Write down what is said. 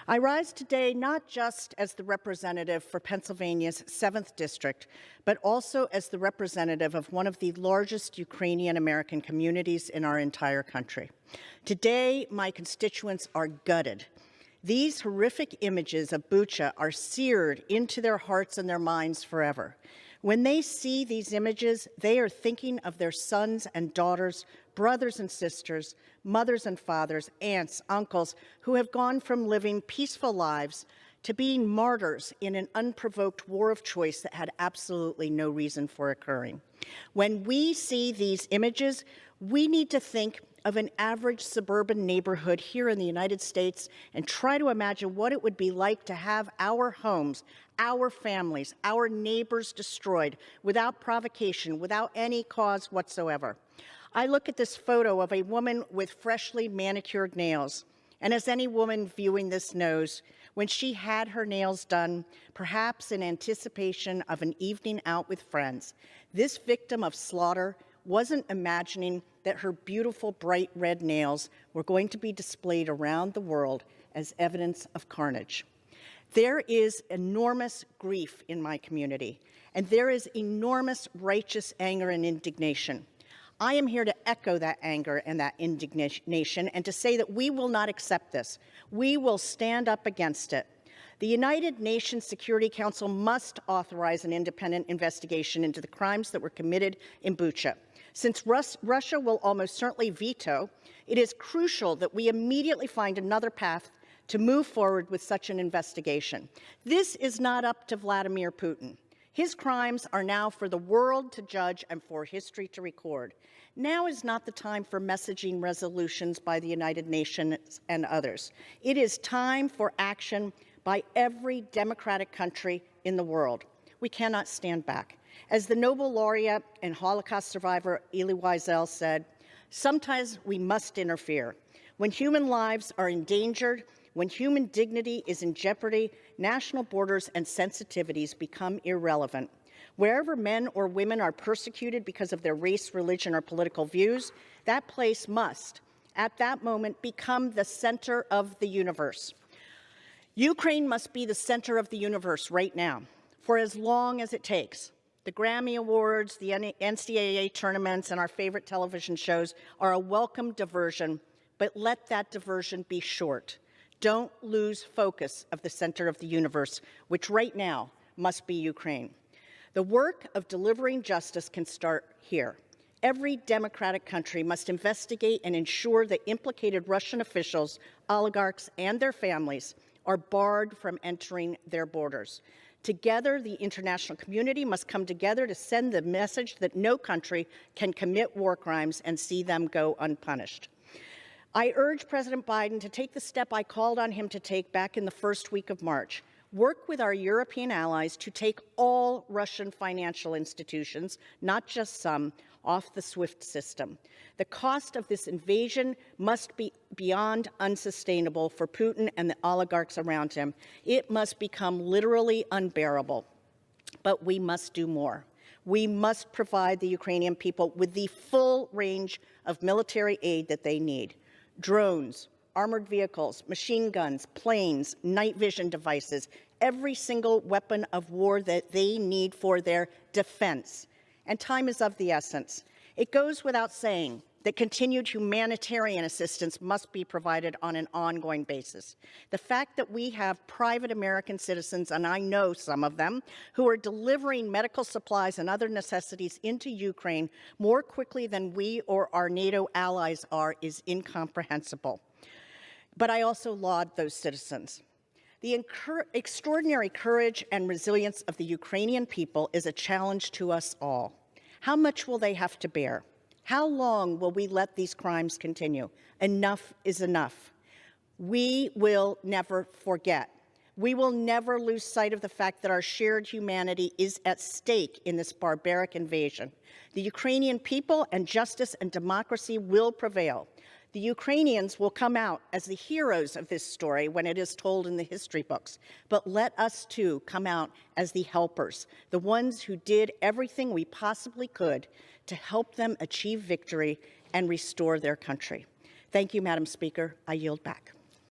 I rise today not just as the representative for Pennsylvania's 7th District, but also as the representative of one of the largest Ukrainian American communities in our entire country. Today, my constituents are gutted. These horrific images of Bucha are seared into their hearts and their minds forever. When they see these images, they are thinking of their sons and daughters, brothers and sisters, mothers and fathers, aunts, uncles, who have gone from living peaceful lives to being martyrs in an unprovoked war of choice that had absolutely no reason for occurring. When we see these images, we need to think of an average suburban neighborhood here in the United States and try to imagine what it would be like to have our homes, our families, our neighbors destroyed without provocation, without any cause whatsoever. I look at this photo of a woman with freshly manicured nails, and as any woman viewing this knows, when she had her nails done, perhaps in anticipation of an evening out with friends, this victim of slaughter wasn't imagining that her beautiful bright red nails were going to be displayed around the world as evidence of carnage. There is enormous grief in my community, and there is enormous righteous anger and indignation. I am here to echo that anger and that indignation and to say that we will not accept this. We will stand up against it. The United Nations Security Council must authorize an independent investigation into the crimes that were committed in Bucha. Since Russia will almost certainly veto, it is crucial that we immediately find another path to move forward with such an investigation. This is not up to Vladimir Putin. His crimes are now for the world to judge and for history to record. Now is not the time for messaging resolutions by the United Nations and others. It is time for action by every democratic country in the world. We cannot stand back. As the Nobel laureate and Holocaust survivor Elie Wiesel said, sometimes we must interfere. When human lives are endangered, when human dignity is in jeopardy, national borders and sensitivities become irrelevant. Wherever men or women are persecuted because of their race, religion, or political views, that place must, at that moment, become the center of the universe. Ukraine must be the center of the universe right now, for as long as it takes. The Grammy Awards, the NCAA tournaments, and our favorite television shows are a welcome diversion, but let that diversion be short. Don't lose focus of the center of the universe, which right now must be Ukraine. The work of delivering justice can start here. Every democratic country must investigate and ensure that implicated Russian officials, oligarchs, and their families are barred from entering their borders. Together, the international community must come together to send the message that no country can commit war crimes and see them go unpunished. I urge President Biden to take the step I called on him to take back in the first week of March. Work with our European allies to take all Russian financial institutions, not just some, off the SWIFT system. The cost of this invasion must be beyond unsustainable for Putin and the oligarchs around him. It must become literally unbearable. But we must do more. We must provide the Ukrainian people with the full range of military aid that they need. Drones, armored vehicles, machine guns, planes, night vision devices, every single weapon of war that they need for their defense. And time is of the essence. It goes without saying that continued humanitarian assistance must be provided on an ongoing basis. The fact that we have private American citizens, and I know some of them, who are delivering medical supplies and other necessities into Ukraine more quickly than we or our NATO allies are is incomprehensible. But I also laud those citizens. The extraordinary courage and resilience of the Ukrainian people is a challenge to us all. How much will they have to bear? How long will we let these crimes continue? Enough is enough. We will never forget. We will never lose sight of the fact that our shared humanity is at stake in this barbaric invasion. The Ukrainian people and justice and democracy will prevail. The Ukrainians will come out as the heroes of this story when it is told in the history books. But let us, too, come out as the helpers, the ones who did everything we possibly could to help them achieve victory and restore their country. Thank you, Madam Speaker. I yield back.